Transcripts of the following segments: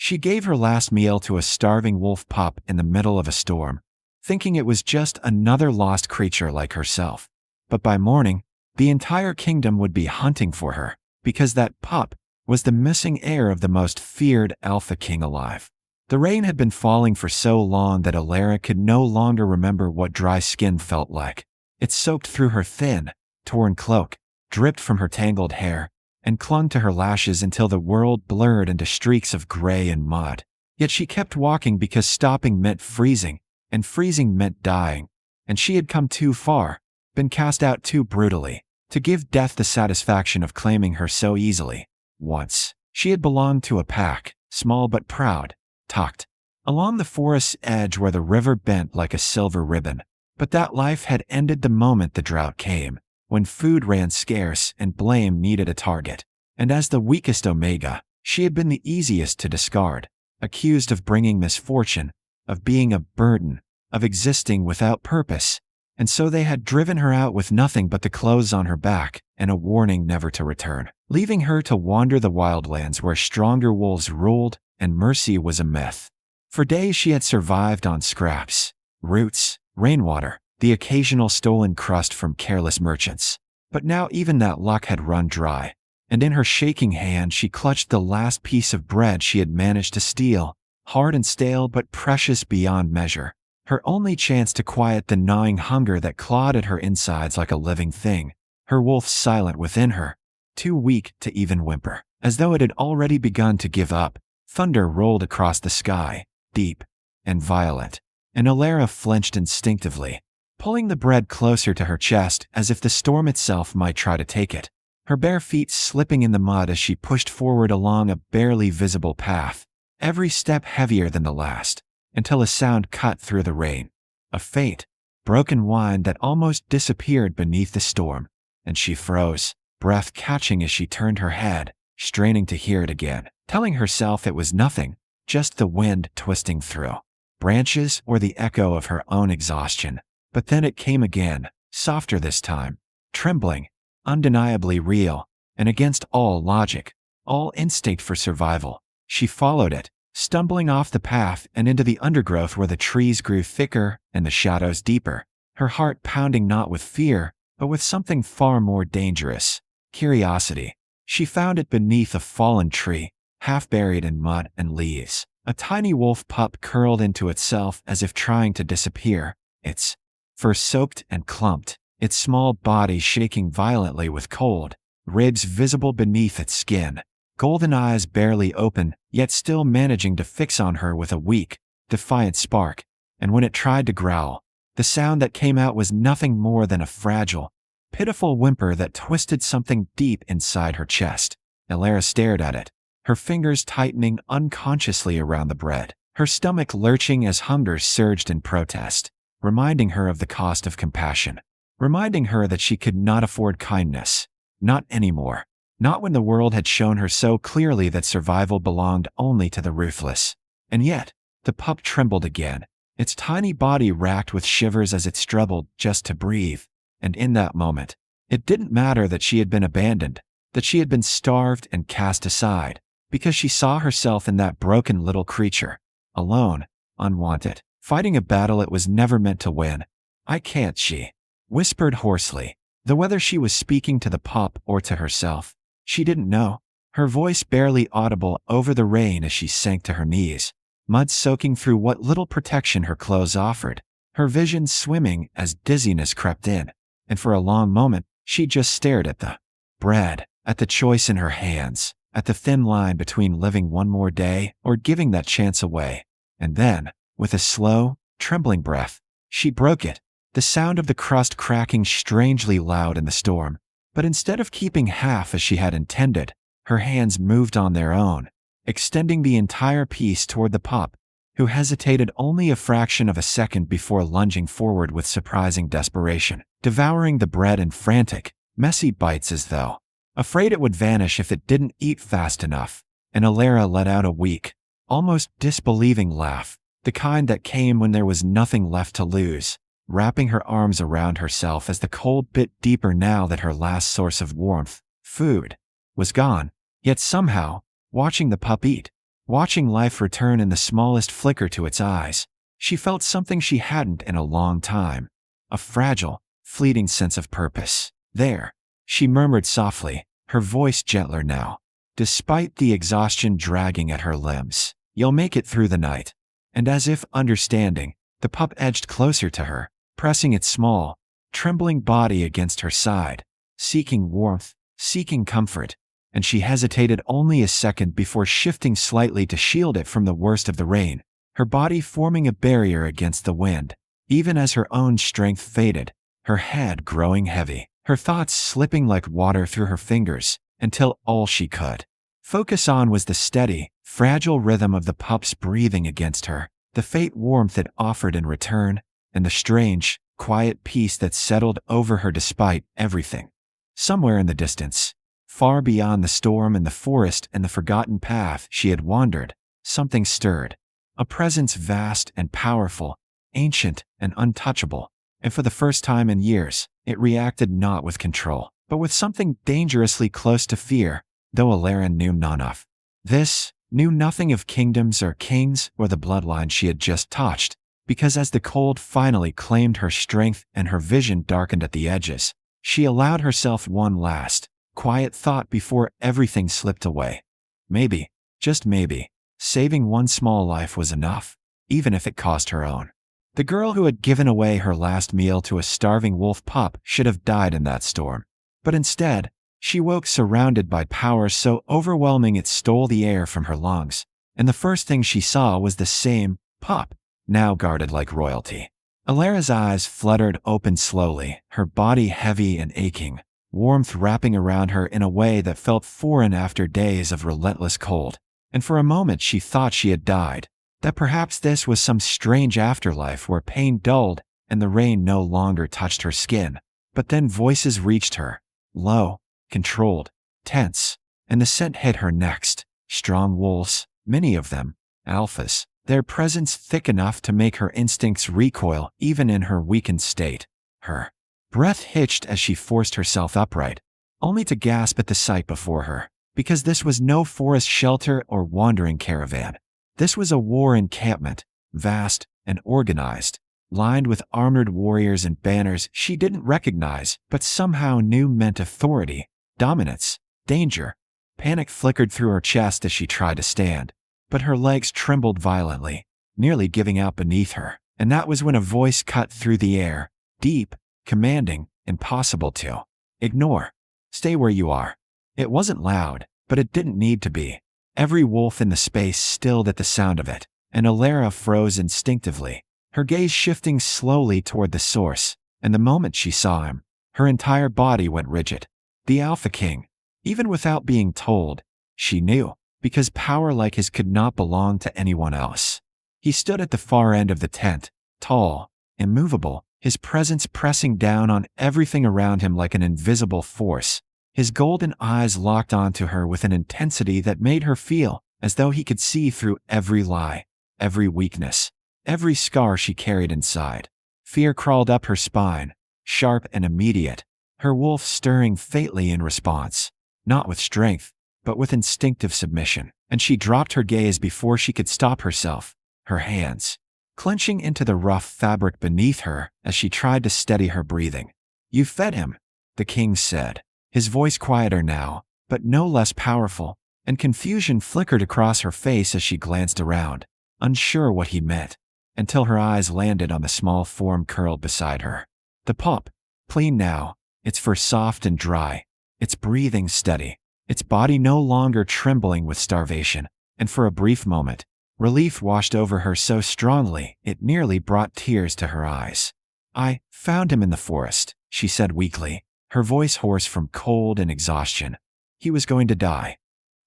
She gave her last meal to a starving wolf pup in the middle of a storm, thinking it was just another lost creature like herself. But by morning, the entire kingdom would be hunting for her, because that pup was the missing heir of the most feared alpha king alive. The rain had been falling for so long that Alara could no longer remember what dry skin felt like. It soaked through her thin, torn cloak, dripped from her tangled hair, and clung to her lashes until the world blurred into streaks of gray and mud. Yet she kept walking because stopping meant freezing, and freezing meant dying, and she had come too far, been cast out too brutally, to give death the satisfaction of claiming her so easily. Once, she had belonged to a pack, small but proud, tucked along the forest's edge where the river bent like a silver ribbon. But that life had ended the moment the drought came, when food ran scarce and blame needed a target. And as the weakest Omega, she had been the easiest to discard, accused of bringing misfortune, of being a burden, of existing without purpose. And so they had driven her out with nothing but the clothes on her back and a warning never to return, leaving her to wander the wildlands where stronger wolves ruled and mercy was a myth. For days she had survived on scraps, roots, rainwater, the occasional stolen crust from careless merchants. But now even that luck had run dry, and in her shaking hand she clutched the last piece of bread she had managed to steal, hard and stale but precious beyond measure. Her only chance to quiet the gnawing hunger that clawed at her insides like a living thing, her wolf silent within her, too weak to even whimper. As though it had already begun to give up, thunder rolled across the sky, deep and violent, and Alara flinched instinctively, pulling the bread closer to her chest as if the storm itself might try to take it, her bare feet slipping in the mud as she pushed forward along a barely visible path, every step heavier than the last, until a sound cut through the rain, a faint, broken whine that almost disappeared beneath the storm, and she froze, breath catching as she turned her head, straining to hear it again, telling herself it was nothing, just the wind twisting through branches or the echo of her own exhaustion. But then it came again, softer this time, trembling, undeniably real, and against all logic, all instinct for survival. She followed it, stumbling off the path and into the undergrowth where the trees grew thicker and the shadows deeper, her heart pounding not with fear, but with something far more dangerous, curiosity. She found it beneath a fallen tree, half buried in mud and leaves. A tiny wolf pup curled into itself as if trying to disappear, its fur soaked and clumped, its small body shaking violently with cold, ribs visible beneath its skin, golden eyes barely open, yet still managing to fix on her with a weak, defiant spark. And when it tried to growl, the sound that came out was nothing more than a fragile, pitiful whimper that twisted something deep inside her chest. Alara stared at it, her fingers tightening unconsciously around the bread, her stomach lurching as hunger surged in protest, reminding her of the cost of compassion, reminding her that she could not afford kindness, not anymore, not when the world had shown her so clearly that survival belonged only to the ruthless. And yet, the pup trembled again, its tiny body racked with shivers as it struggled just to breathe. And in that moment, it didn't matter that she had been abandoned, that she had been starved and cast aside, because she saw herself in that broken little creature, alone, unwanted, fighting a battle it was never meant to win. "I can't," she whispered hoarsely, though whether she was speaking to the pup or to herself, she didn't know, her voice barely audible over the rain as she sank to her knees, mud soaking through what little protection her clothes offered, her vision swimming as dizziness crept in. And for a long moment, she just stared at the bread, at the choice in her hands, at the thin line between living one more day or giving that chance away. And then, with a slow, trembling breath, she broke it, the sound of the crust cracking strangely loud in the storm. But instead of keeping half as she had intended, her hands moved on their own, extending the entire piece toward the pup, who hesitated only a fraction of a second before lunging forward with surprising desperation, devouring the bread in frantic, messy bites as though afraid it would vanish if it didn't eat fast enough. And Alara let out a weak, almost disbelieving laugh, the kind that came when there was nothing left to lose, wrapping her arms around herself as the cold bit deeper now that her last source of warmth, food, was gone. Yet somehow, watching the pup eat, Watching life return in the smallest flicker to its eyes, she felt something she hadn't in a long time. A fragile, fleeting sense of purpose. There, she murmured softly, her voice gentler now. Despite the exhaustion dragging at her limbs, you'll make it through the night. And as if understanding, the pup edged closer to her, pressing its small, trembling body against her side, seeking warmth, seeking comfort, and she hesitated only a second before shifting slightly to shield it from the worst of the rain, her body forming a barrier against the wind. Even as her own strength faded, her head growing heavy, her thoughts slipping like water through her fingers, until all she could focus on was the steady, fragile rhythm of the pup's breathing against her, the faint warmth it offered in return, and the strange, quiet peace that settled over her despite everything. Somewhere in the distance, far beyond the storm and the forest and the forgotten path she had wandered, something stirred. A presence vast and powerful, ancient and untouchable, and for the first time in years, it reacted not with control, but with something dangerously close to fear, though Alarin knew none of this, knew nothing of kingdoms or kings or the bloodline she had just touched, because as the cold finally claimed her strength and her vision darkened at the edges, she allowed herself one last, quiet thought before everything slipped away. Maybe, just maybe, saving one small life was enough, even if it cost her own. The girl who had given away her last meal to a starving wolf pup should have died in that storm. But instead, she woke surrounded by power so overwhelming it stole the air from her lungs, and the first thing she saw was the same pup, now guarded like royalty. Alara's eyes fluttered open slowly, her body heavy and aching, warmth wrapping around her in a way that felt foreign after days of relentless cold. And for a moment she thought she had died, that perhaps this was some strange afterlife where pain dulled and the rain no longer touched her skin. But then voices reached her, low, controlled, tense, and the scent hit her next. Strong wolves, many of them, alphas, their presence thick enough to make her instincts recoil even in her weakened state. Her breath hitched as she forced herself upright, only to gasp at the sight before her, because this was no forest shelter or wandering caravan. This was a war encampment, vast and organized, lined with armored warriors and banners she didn't recognize but somehow knew meant authority, dominance, danger. Panic flickered through her chest as she tried to stand, but her legs trembled violently, nearly giving out beneath her, and that was when a voice cut through the air, deep, commanding, impossible to ignore. Stay where you are. It wasn't loud, but it didn't need to be. Every wolf in the space stilled at the sound of it, and Alara froze instinctively, her gaze shifting slowly toward the source, and the moment she saw him, her entire body went rigid. The Alpha King. Even without being told, she knew, because power like his could not belong to anyone else. He stood at the far end of the tent, tall, immovable, his presence pressing down on everything around him like an invisible force. His golden eyes locked onto her with an intensity that made her feel as though he could see through every lie, every weakness, every scar she carried inside. Fear crawled up her spine, sharp and immediate, her wolf stirring faintly in response, not with strength, but with instinctive submission, and she dropped her gaze before she could stop herself, her hands clenching into the rough fabric beneath her as she tried to steady her breathing. "You fed him," the king said, his voice quieter now, but no less powerful, and confusion flickered across her face as she glanced around, unsure what he meant, until her eyes landed on the small form curled beside her. The pup, clean now, its fur soft and dry, its breathing steady, its body no longer trembling with starvation, and for a brief moment, relief washed over her so strongly it nearly brought tears to her eyes. "I found him in the forest," she said weakly, her voice hoarse from cold and exhaustion. "He was going to die."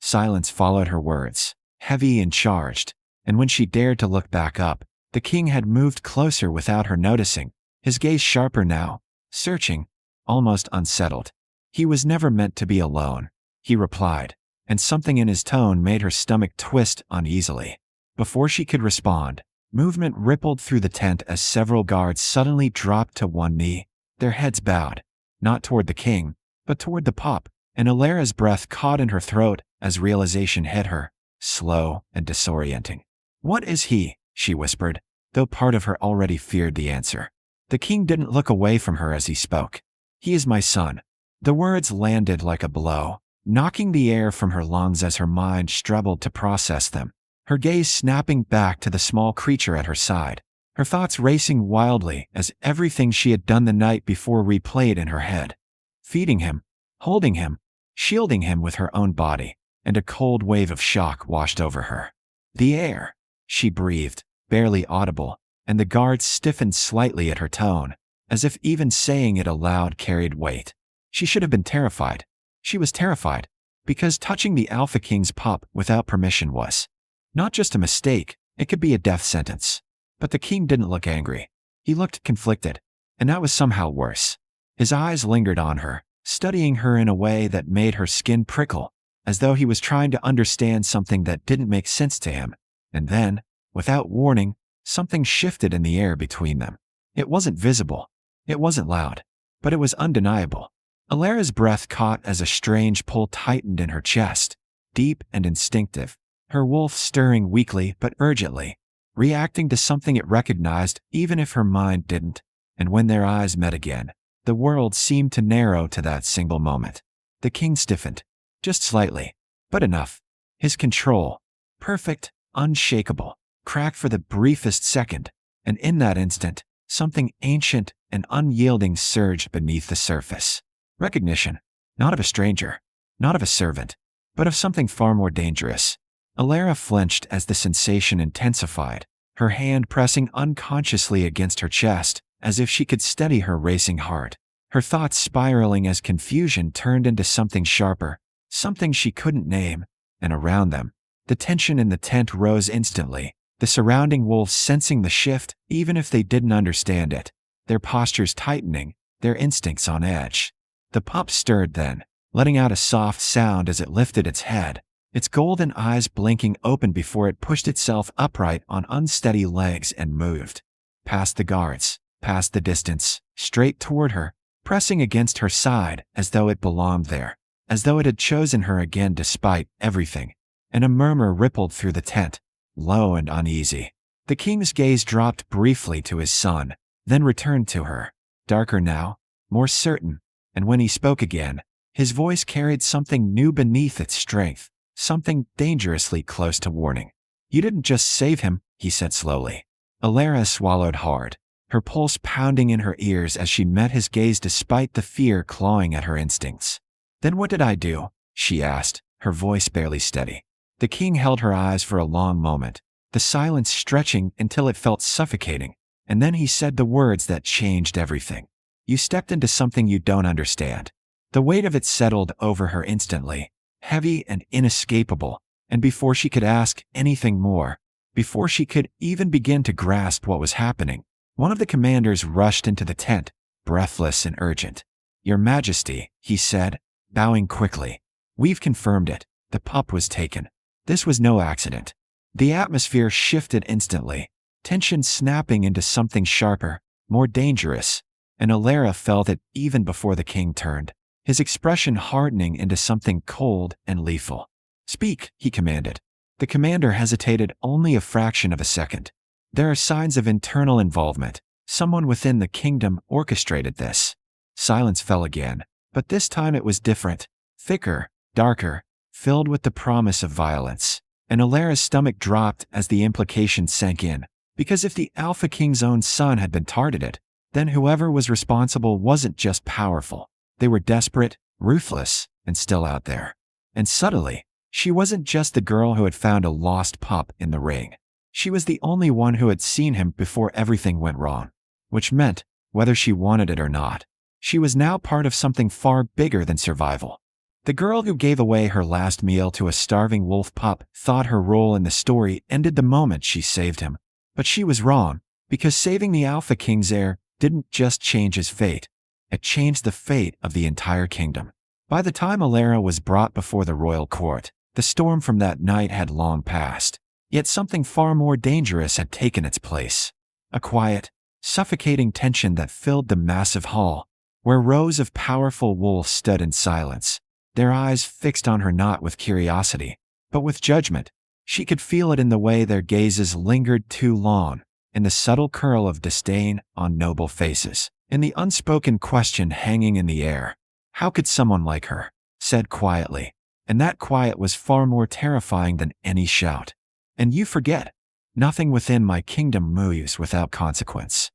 Silence followed her words, heavy and charged, and when she dared to look back up, the king had moved closer without her noticing, his gaze sharper now, searching, almost unsettled. "He was never meant to be alone," he replied, and something in his tone made her stomach twist uneasily. Before she could respond, movement rippled through the tent as several guards suddenly dropped to one knee, their heads bowed, not toward the king, but toward the pup, and Alara's breath caught in her throat as realization hit her. slow and disorienting. "What is he?" she whispered, though part of her already feared the answer. The king didn't look away from her as he spoke. "He is my son." The words landed like a blow, knocking the air from her lungs as her mind struggled to process them, her gaze snapping back to the small creature at her side, her thoughts racing wildly as everything she had done the night before replayed in her head. Feeding him, holding him, shielding him with her own body, and a cold wave of shock washed over her. "The heir," she breathed, barely audible, and the guards stiffened slightly at her tone, as if even saying it aloud carried weight. She should have been terrified. She was terrified, because touching the Alpha King's pup without permission was not just a mistake, it could be a death sentence. But the king didn't look angry. He looked conflicted, and that was somehow worse. His eyes lingered on her, studying her in a way that made her skin prickle, as though he was trying to understand something that didn't make sense to him. And then, without warning, something shifted in the air between them. It wasn't visible. It wasn't loud. But it was undeniable. Alara's breath caught as a strange pull tightened in her chest, deep and instinctive, her wolf stirring weakly but urgently, reacting to something it recognized even if her mind didn't. And when their eyes met again, the world seemed to narrow to that single moment. The king stiffened, just slightly, but enough. His control, perfect, unshakable, cracked for the briefest second, and in that instant, something ancient and unyielding surged beneath the surface. Recognition, not of a stranger, not of a servant, but of something far more dangerous. Alara flinched as the sensation intensified, her hand pressing unconsciously against her chest, as if she could steady her racing heart, her thoughts spiraling as confusion turned into something sharper, something she couldn't name, and around them, the tension in the tent rose instantly, the surrounding wolves sensing the shift even if they didn't understand it, their postures tightening, their instincts on edge. The pup stirred then, letting out a soft sound as it lifted its head, its golden eyes blinking open before it pushed itself upright on unsteady legs and moved. Past the guards, past the distance, straight toward her, pressing against her side as though it belonged there, as though it had chosen her again despite everything. And a murmur rippled through the tent, low and uneasy. The king's gaze dropped briefly to his son, then returned to her, darker now, more certain. And when he spoke again, his voice carried something new beneath its strength, something dangerously close to warning. "You didn't just save him," he said slowly. Alara swallowed hard, her pulse pounding in her ears as she met his gaze despite the fear clawing at her instincts. "Then what did I do?" she asked, her voice barely steady. The king held her eyes for a long moment, the silence stretching until it felt suffocating, and then he said the words that changed everything. "You stepped into something you don't understand." The weight of it settled over her instantly, heavy and inescapable, and before she could ask anything more, before she could even begin to grasp what was happening, one of the commanders rushed into the tent, breathless and urgent. "Your Majesty," he said, bowing quickly. "We've confirmed it. The pup was taken. This was no accident." The atmosphere shifted instantly, tension snapping into something sharper, more dangerous, and Alara felt it even before the king turned, his expression hardening into something cold and lethal. "Speak," he commanded. The commander hesitated only a fraction of a second. "There are signs of internal involvement. Someone within the kingdom orchestrated this." Silence fell again, but this time it was different, thicker, darker, filled with the promise of violence. And Alara's stomach dropped as the implication sank in, because if the Alpha King's own son had been targeted, then whoever was responsible wasn't just powerful. They were desperate, ruthless, and still out there. And subtly, she wasn't just the girl who had found a lost pup in the ring. She was the only one who had seen him before everything went wrong. Which meant, whether she wanted it or not, she was now part of something far bigger than survival. The girl who gave away her last meal to a starving wolf pup thought her role in the story ended the moment she saved him. But she was wrong, because saving the Alpha King's heir didn't just change his fate. It changed the fate of the entire kingdom. By the time Alara was brought before the royal court, the storm from that night had long passed. Yet something far more dangerous had taken its place. A quiet, suffocating tension that filled the massive hall, where rows of powerful wolves stood in silence, their eyes fixed on her not with curiosity, but with judgment, She could feel it in the way their gazes lingered too long, in the subtle curl of disdain on noble faces, in the unspoken question hanging in the air. How could someone like her? Said quietly. And that quiet was far more terrifying than any shout. And you forget. Nothing within my kingdom moves without consequence.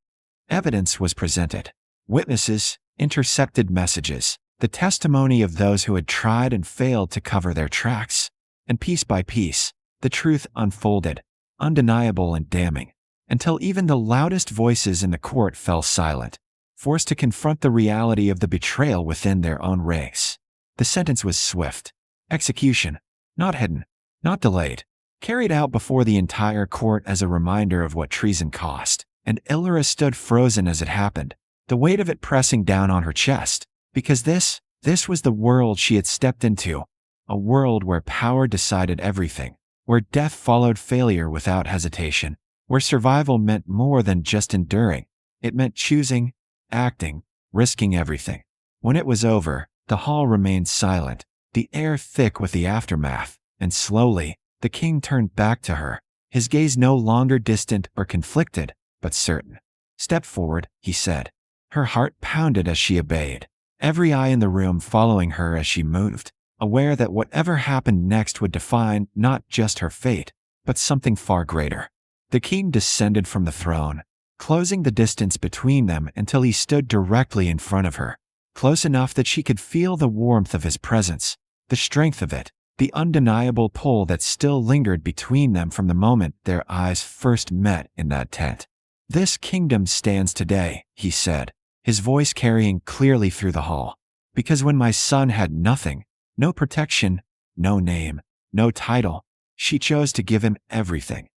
Evidence was presented. Witnesses, intercepted messages, the testimony of those who had tried and failed to cover their tracks. And piece by piece, the truth unfolded, undeniable and damning, until even the loudest voices in the court fell silent, forced to confront the reality of the betrayal within their own ranks. The sentence was swift. Execution, not hidden, not delayed, carried out before the entire court as a reminder of what treason cost. And Illyra stood frozen as it happened, the weight of it pressing down on her chest, because this was the world she had stepped into, a world where power decided everything, where death followed failure without hesitation, where survival meant more than just enduring. It meant choosing, acting, risking everything. When it was over, the hall remained silent, the air thick with the aftermath, and slowly, the king turned back to her, his gaze no longer distant or conflicted, but certain. Step forward, he said. Her heart pounded as she obeyed, every eye in the room following her as she moved, aware that whatever happened next would define not just her fate, but something far greater. The king descended from the throne, closing the distance between them until he stood directly in front of her, close enough that she could feel the warmth of his presence, the strength of it, the undeniable pull that still lingered between them from the moment their eyes first met in that tent. This kingdom stands today, he said, his voice carrying clearly through the hall, because when my son had nothing, no protection, no name, no title, she chose to give him everything.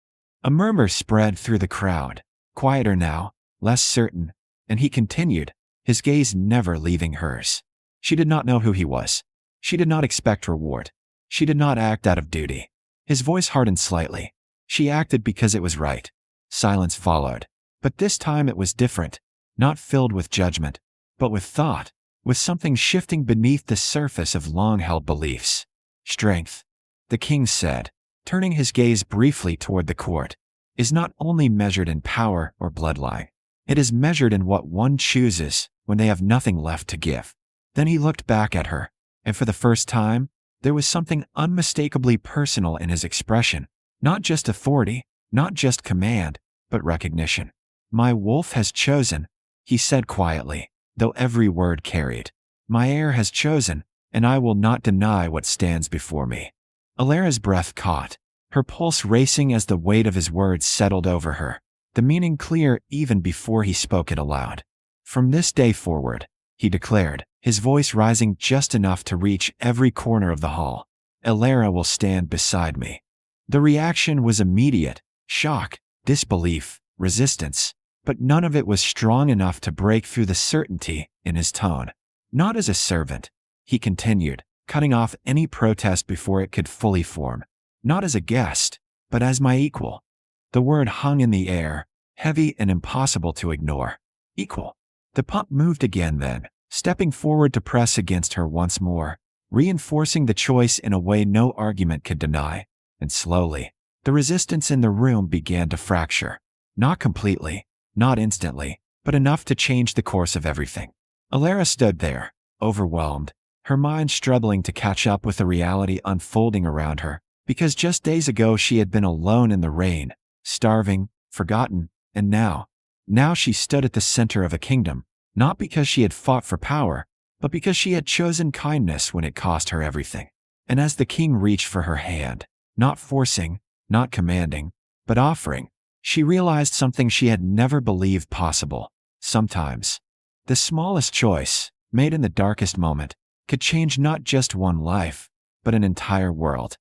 A murmur spread through the crowd, quieter now, less certain, and he continued, his gaze never leaving hers. She did not know who he was. She did not expect reward. She did not act out of duty. His voice hardened slightly. She acted because it was right. Silence followed. But this time it was different, not filled with judgment, but with thought, with something shifting beneath the surface of long-held beliefs. Strength, the king said, turning his gaze briefly toward the court, is not only measured in power or bloodline. It is measured in what one chooses when they have nothing left to give. Then he looked back at her, and for the first time, there was something unmistakably personal in his expression, not just authority, not just command, but recognition. My wolf has chosen, he said quietly, though every word carried. My heir has chosen, and I will not deny what stands before me. Illyra's breath caught, her pulse racing as the weight of his words settled over her, the meaning clear even before he spoke it aloud. From this day forward, he declared, his voice rising just enough to reach every corner of the hall, Illyra will stand beside me. The reaction was immediate, shock, disbelief, resistance, but none of it was strong enough to break through the certainty in his tone. Not as a servant, he continued, cutting off any protest before it could fully form. Not as a guest, but as my equal. The word hung in the air, heavy and impossible to ignore. Equal. The pup moved again then, stepping forward to press against her once more, reinforcing the choice in a way no argument could deny. And slowly, the resistance in the room began to fracture. Not completely, not instantly, but enough to change the course of everything. Illyra stood there, overwhelmed, her mind struggling to catch up with the reality unfolding around her, because just days ago she had been alone in the rain, starving, forgotten, and now she stood at the center of a kingdom, not because she had fought for power, but because she had chosen kindness when it cost her everything. And as the king reached for her hand, not forcing, not commanding, but offering, she realized something she had never believed possible. Sometimes, the smallest choice, made in the darkest moment, could change not just one life, but an entire world.